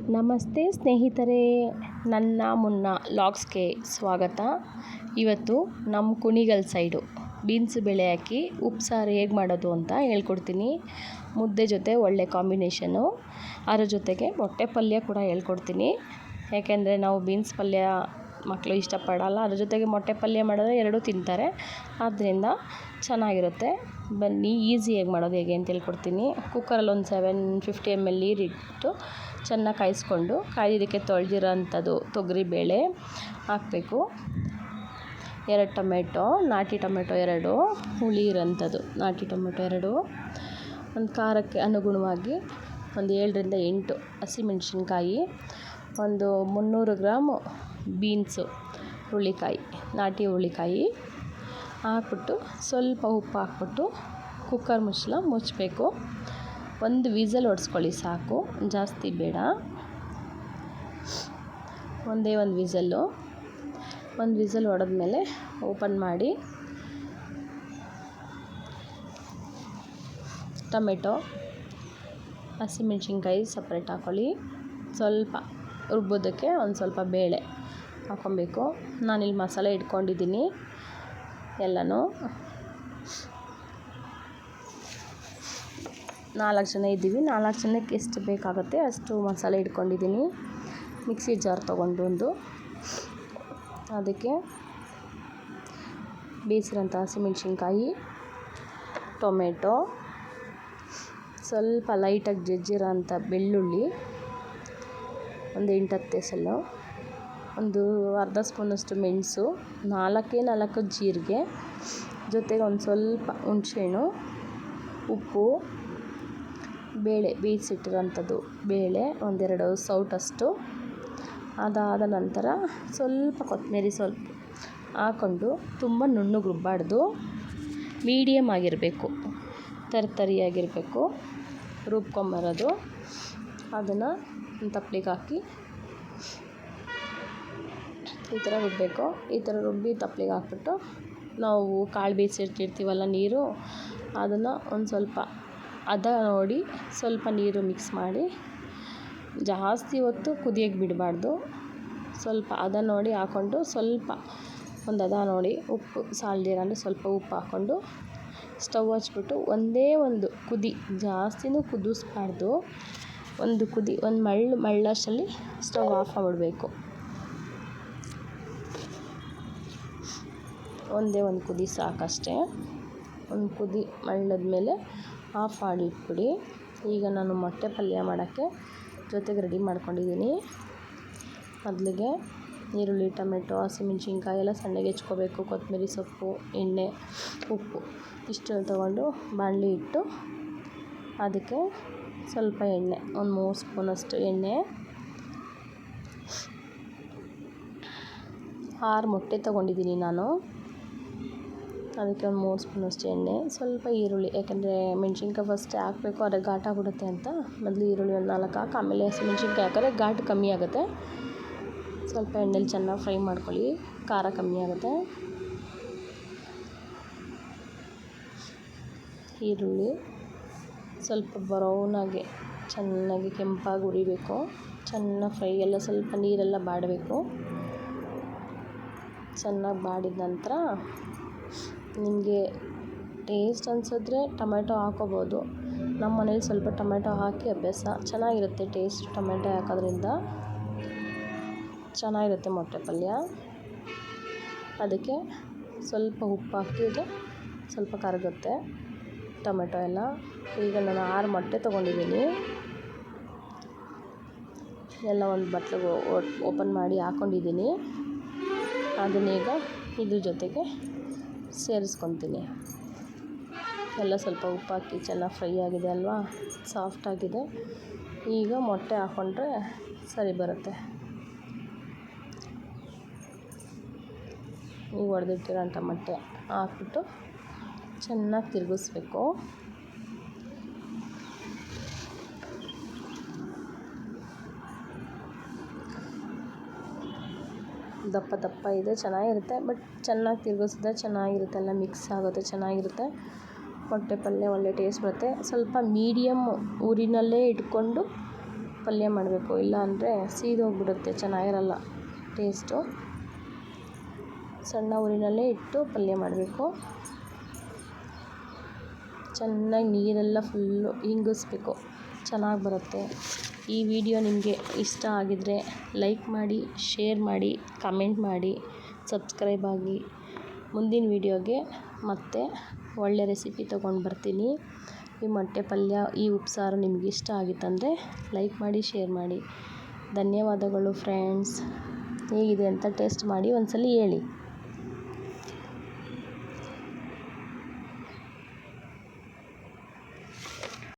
ನಮಸ್ತೆ ಸ್ನೇಹಿತರೆ, ನನ್ನ ಮುನ್ನ ಲಾಗ್ಸ್ಗೆ ಸ್ವಾಗತ. ಇವತ್ತು ನಮ್ಮ ಕುಣಿಗಲ್ ಸೈಡು ಬೀನ್ಸ್ ಬೇಳೆ ಹಾಕಿ ಉಪ್ಸಾರು ಹೇಗೆ ಮಾಡೋದು ಅಂತ ಹೇಳ್ಕೊಡ್ತೀನಿ. ಮುದ್ದೆ ಜೊತೆ ಒಳ್ಳೆ ಕಾಂಬಿನೇಷನು. ಅದರ ಜೊತೆಗೆ ಮೊಟ್ಟೆ ಪಲ್ಯ ಕೂಡ ಹೇಳ್ಕೊಡ್ತೀನಿ. ಯಾಕೆಂದರೆ ನಾವು ಬೀನ್ಸ್ ಪಲ್ಯ ಮಕ್ಕಳು ಇಷ್ಟಪಡಲ್ಲ, ಅದ್ರ ಜೊತೆಗೆ ಮೊಟ್ಟೆ ಪಲ್ಯ ಮಾಡಿದ್ರೆ ಎರಡೂ ತಿಂತಾರೆ. ಆದ್ದರಿಂದ ಚೆನ್ನಾಗಿರುತ್ತೆ. ಬನ್ನಿ ಈಸಿಯಾಗಿ ಮಾಡೋದು ಹೇಗೆ ಅಂತ ಹೇಳ್ಕೊಡ್ತೀನಿ. ಕುಕ್ಕರಲ್ಲಿ ಒಂದು 750 ml ನೀರಿಟ್ಟು ಚೆನ್ನಾಗಿ ಕಾಯಿಸ್ಕೊಂಡು ಕಾಯ್ದಿದ್ದಕ್ಕೆ ತೊಳೆದಿರೋ ಅಂಥದ್ದು ತೊಗರಿಬೇಳೆ ಹಾಕಬೇಕು. 2 ಟೊಮೆಟೊ, ನಾಟಿ ಟೊಮೆಟೊ 2, ಹುಳಿ ಇರೋಂಥದ್ದು ನಾಟಿ ಟೊಮೆಟೊ 2, ಒಂದು ಖಾರಕ್ಕೆ ಅನುಗುಣವಾಗಿ ಒಂದು 7ರಿಂದ 8 ಹಸಿಮೆಣ್ಸಿನ್ಕಾಯಿ, ಒಂದು 300 ಗ್ರಾಮು ಬೀನ್ಸು ಹುರುಳಿಕಾಯಿ, ನಾಟಿ ಹುರುಳಿಕಾಯಿ ಹಾಕ್ಬಿಟ್ಟು ಸ್ವಲ್ಪ ಉಪ್ಪು ಹಾಕ್ಬಿಟ್ಟು ಕುಕ್ಕರ್ ಮುಚ್ಚಬೇಕು. ಒಂದು ವಿಸಲ್ ಹೊಡೆಸ್ಕೊಳ್ಳಿ ಸಾಕು, ಜಾಸ್ತಿ ಬೇಡ. ಒಂದೇ ಒಂದು ವಿಸಲ್ ಹೊಡೆದ್ಮೇಲೆ ಓಪನ್ ಮಾಡಿ ಟೊಮೆಟೊ, ಹಸಿಮೆಣ್ಸಿನ್ಕಾಯಿ ಸಪ್ರೇಟ್ ಹಾಕ್ಕೊಳ್ಳಿ. ಸ್ವಲ್ಪ ರುಬ್ಬೋದಕ್ಕೆ ಒಂದು ಸ್ವಲ್ಪ ಬೇಳೆ ಹಾಕ್ಕೊಬೇಕು. ನಾನಿಲ್ಲಿ ಮಸಾಲೆ ಇಟ್ಕೊಂಡಿದ್ದೀನಿ ಎಲ್ಲನೂ. 4 ಜನ ಇದ್ದೀವಿ, 4 ಜನಕ್ಕೆ ಎಷ್ಟು ಬೇಕಾಗುತ್ತೆ ಅಷ್ಟು ಮಸಾಲೆ ಇಟ್ಕೊಂಡಿದ್ದೀನಿ. ಮಿಕ್ಸಿ ಜಾರ್ ತೊಗೊಂಡು ಅದಕ್ಕೆ ಬೇಯಿಸಿರೋಂಥ ಹಸಿಮೆಣ್ಸಿನ್ಕಾಯಿ, ಟೊಮೆಟೊ, ಸ್ವಲ್ಪ ಲೈಟಾಗಿ ಜಜ್ಜಿರೋಂಥ ಬೆಳ್ಳುಳ್ಳಿ, ಒಂದು 8-10 ಎಸಳು, ಒಂದು ಅರ್ಧ ಸ್ಪೂನಷ್ಟು ಮೆಣಸು, 4 ಜೀರಿಗೆ, ಜೊತೆಗೆ ಒಂದು ಸ್ವಲ್ಪ ಹುಣಸೆಹಣ್ಣು, ಉಪ್ಪು, ಬೇಳೆ ಬೇಯಿಸಿಟ್ಟಿರೋಂಥದ್ದು ಬೇಳೆ ಒಂದೆರಡು ಸೌಟಷ್ಟು. ಅದಾದ ನಂತರ ಸ್ವಲ್ಪ ಕೊತ್ತಂಬರಿ ಸ್ವಲ್ಪ ಹಾಕ್ಕೊಂಡು, ತುಂಬ ನುಣ್ಣಗೆ ರುಬ್ಬಾರ್ದು, ಮೀಡಿಯಮ್ ಆಗಿರಬೇಕು, ತರಿಯಾಗಿರಬೇಕು ರುಬ್ಕೊಂಬರೋದು. ಅದನ್ನು ಒಂದು ತಪ್ಪಲಿಗೆ ಹಾಕಿ ಈ ಥರ ರುಬ್ಬಬೇಕು. ಈ ಥರ ರುಬ್ಬಿ ತಪ್ಪಲಿಗೆ ಹಾಕ್ಬಿಟ್ಟು ನಾವು ಕಾಳು ಬೇಯಿಸಿಟ್ಟಿರ್ತೀವಲ್ಲ ನೀರು, ಅದನ್ನು ಒಂದು ಸ್ವಲ್ಪ ಹದ ನೋಡಿ ಸ್ವಲ್ಪ ನೀರು ಮಿಕ್ಸ್ ಮಾಡಿ, ಜಾಸ್ತಿ ಹೊತ್ತು ಕುದಿಯೋಕ್ಕೆ ಬಿಡಬಾರ್ದು. ಸ್ವಲ್ಪ ಹದ ನೋಡಿ ಹಾಕ್ಕೊಂಡು, ಸ್ವಲ್ಪ ಒಂದು ಹದ ನೋಡಿ ಉಪ್ಪು ಸಾಲ್ದಿರ ಅಂದರೆ ಸ್ವಲ್ಪ ಉಪ್ಪು ಹಾಕ್ಕೊಂಡು ಸ್ಟವ್ ಹಚ್ಬಿಟ್ಟು ಒಂದೇ ಒಂದು ಕುದಿ, ಜಾಸ್ತಿನೂ ಕುದಿಸ್ಬಾರ್ದು, ಒಂದು ಕುದಿ, ಒಂದು ಮಳ್ಳಷ್ಟಲ್ಲಿ ಸ್ಟವ್ ಆಫ್ ಮಾಡಿಬಿಡಬೇಕು. ಒಂದೇ ಒಂದು ಕುದಿ ಸಾಕಷ್ಟೇ. ಒಂದು ಕುದಿ ಮಳ್ಳದ್ಮೇಲೆ ಆಫ್ ಮಾಡಿ ಇಟ್ಬಿಡಿ. ಈಗ ನಾನು ಮೊಟ್ಟೆ ಪಲ್ಯ ಮಾಡೋಕ್ಕೆ ಜೊತೆಗೆ ರೆಡಿ ಮಾಡ್ಕೊಂಡಿದ್ದೀನಿ. ಮೊದಲಿಗೆ ಈರುಳ್ಳಿ, ಟೊಮೆಟೊ, ಹಸಿಮೆಣ್ಸಿನ್ಕಾಯಿ ಎಲ್ಲ ಸಣ್ಣಗೆ ಹೆಚ್ಕೋಬೇಕು. ಕೊತ್ತಂಬರಿ ಸೊಪ್ಪು, ಎಣ್ಣೆ, ಉಪ್ಪು ಇಷ್ಟು ತೊಗೊಂಡು ಬಾಣಲಿ ಇಟ್ಟು ಅದಕ್ಕೆ ಸ್ವಲ್ಪ ಎಣ್ಣೆ, ಒಂದು 3 ಸ್ಪೂನಷ್ಟು ಎಣ್ಣೆ, 6 ಮೊಟ್ಟೆ ತೊಗೊಂಡಿದ್ದೀನಿ ನಾನು, ಅದಕ್ಕೆ ಒಂದು 3 ಸ್ಪೂನಷ್ಟು ಎಣ್ಣೆ, ಸ್ವಲ್ಪ ಈರುಳ್ಳಿ, ಯಾಕೆಂದರೆ ಮೆಣ್ಸಿನ್ಕಾಯಿ ಫಸ್ಟೇ ಹಾಕಬೇಕು, ಆದರೆ ಘಾಟ ಬಿಡುತ್ತೆ ಅಂತ ಮೊದಲು ಈರುಳ್ಳಿ ಒಂದು 4 ಹಾಕಿ ಆಮೇಲೆ ಹಸಿಮೆಣ್ಸಿನ್ಕಾಯಿ ಹಾಕಿದ್ರೆ ಘಾಟ್ ಕಮ್ಮಿ ಆಗುತ್ತೆ. ಸ್ವಲ್ಪ ಎಣ್ಣೆಲಿ ಚೆನ್ನಾಗಿ ಫ್ರೈ ಮಾಡ್ಕೊಳ್ಳಿ, ಖಾರ ಕಮ್ಮಿ ಆಗುತ್ತೆ. ಈರುಳ್ಳಿ ಸ್ವಲ್ಪ ಬ್ರೌನಾಗಿ ಚೆನ್ನಾಗಿ ಕೆಂಪಾಗಿ ಉರಿಬೇಕು, ಚೆನ್ನಾಗಿ ಫ್ರೈ, ಎಲ್ಲ ಸ್ವಲ್ಪ ನೀರೆಲ್ಲ ಬಾಡಬೇಕು. ಚೆನ್ನಾಗಿ ಬಾಡಿದ ನಂತರ ನಿಮಗೆ ಟೇಸ್ಟ್ ಅನಿಸಿದ್ರೆ ಟೊಮೆಟೊ ಹಾಕೋಬೋದು. ನಮ್ಮ ಮನೇಲಿ ಸ್ವಲ್ಪ ಟೊಮೆಟೊ ಹಾಕಿ ಅಭ್ಯಾಸ, ಚೆನ್ನಾಗಿರುತ್ತೆ ಟೇಸ್ಟ್. ಟೊಮೆಟೊ ಹಾಕೋದ್ರಿಂದ ಚೆನ್ನಾಗಿರುತ್ತೆ ಮೊಟ್ಟೆ ಪಲ್ಯ. ಅದಕ್ಕೆ ಸ್ವಲ್ಪ ಉಪ್ಪು ಹಾಕಿದ್ರೆ ಸ್ವಲ್ಪ ಕರಗುತ್ತೆ ಟೊಮೆಟೊ ಎಲ್ಲ. ಈಗ ನಾನು 6 ಮೊಟ್ಟೆ ತೊಗೊಂಡಿದ್ದೀನಿ, ಎಲ್ಲ ಒಂದು ಬಟ್ಲಿಗೆ ಓಪನ್ ಮಾಡಿ ಹಾಕ್ಕೊಂಡಿದ್ದೀನಿ. ಅದನ್ನೀಗ ಇದ್ರ ಜೊತೆಗೆ ಸೇರಿಸ್ಕೊತೀನಿ. ಎಲ್ಲ ಸ್ವಲ್ಪ ಉಪ್ಪು ಹಾಕಿ ಚೆನ್ನಾಗಿ ಫ್ರೈ ಆಗಿದೆ ಅಲ್ವಾ, ಸಾಫ್ಟಾಗಿದೆ. ಈಗ ಮೊಟ್ಟೆ ಹಾಕ್ಕೊಂಡ್ರೆ ಸರಿ ಬರುತ್ತೆ. ಈಗ ಹೊಡೆದಿಟ್ಟಿರೋಂಥ ಮೊಟ್ಟೆ ಹಾಕ್ಬಿಟ್ಟು ಚೆನ್ನಾಗಿ ತಿರುಗಿಸ್ಬೇಕು. ದಪ್ಪ ಇದೆ, ಚೆನ್ನಾಗಿರುತ್ತೆ. ಬಟ್ ಚೆನ್ನಾಗಿ ತಿರುಗಿಸಿದ್ರೆ ಚೆನ್ನಾಗಿರುತ್ತೆ, ಎಲ್ಲ ಮಿಕ್ಸ್ ಆಗುತ್ತೆ, ಚೆನ್ನಾಗಿರುತ್ತೆ. ಮೊಟ್ಟೆ ಪಲ್ಯ ಒಳ್ಳೆ ಟೇಸ್ಟ್ ಬರುತ್ತೆ. ಸ್ವಲ್ಪ ಮೀಡಿಯಮ್ ಉರಿನಲ್ಲೇ ಇಟ್ಕೊಂಡು ಪಲ್ಯ ಮಾಡಬೇಕು, ಇಲ್ಲ ಅಂದರೆ ಸೀದೋಗ್ಬಿಡುತ್ತೆ, ಚೆನ್ನಾಗಿರಲ್ಲ ಟೇಸ್ಟು. ಸಣ್ಣ ಉರಿನಲ್ಲೇ ಇಟ್ಟು ಪಲ್ಯ ಮಾಡಬೇಕು. ಚೆನ್ನಾಗಿ ನೀರೆಲ್ಲ ಫುಲ್ಲು ಇಂಗಿಸ್ಬೇಕು, ಚೆನ್ನಾಗಿ ಬರುತ್ತೆ. ಈ ವಿಡಿಯೋ ನಿಮಗೆ ಇಷ್ಟ ಆಗಿದರೆ ಲೈಕ್ ಮಾಡಿ, ಶೇರ್ ಮಾಡಿ, ಕಮೆಂಟ್ ಮಾಡಿ, ಸಬ್ಸ್ಕ್ರೈಬ್ ಆಗಿ. ಮುಂದಿನ ವಿಡಿಯೋಗೆ ಮತ್ತೆ ಒಳ್ಳೆ ರೆಸಿಪಿ ತೊಗೊಂಡು ಬರ್ತೀನಿ. ಈ ಮೊಟ್ಟೆ ಪಲ್ಯ, ಈ ಉಪ್ಸಾರು ನಿಮ್ಗೆ ಇಷ್ಟ ಆಗಿತ್ತಂದರೆ ಲೈಕ್ ಮಾಡಿ, ಶೇರ್ ಮಾಡಿ. ಧನ್ಯವಾದಗಳು ಫ್ರೆಂಡ್ಸ್. ಹೇಗಿದೆ ಅಂತ ಟೇಸ್ಟ್ ಮಾಡಿ ಒಂದ್ಸಲ ಹೇಳಿ.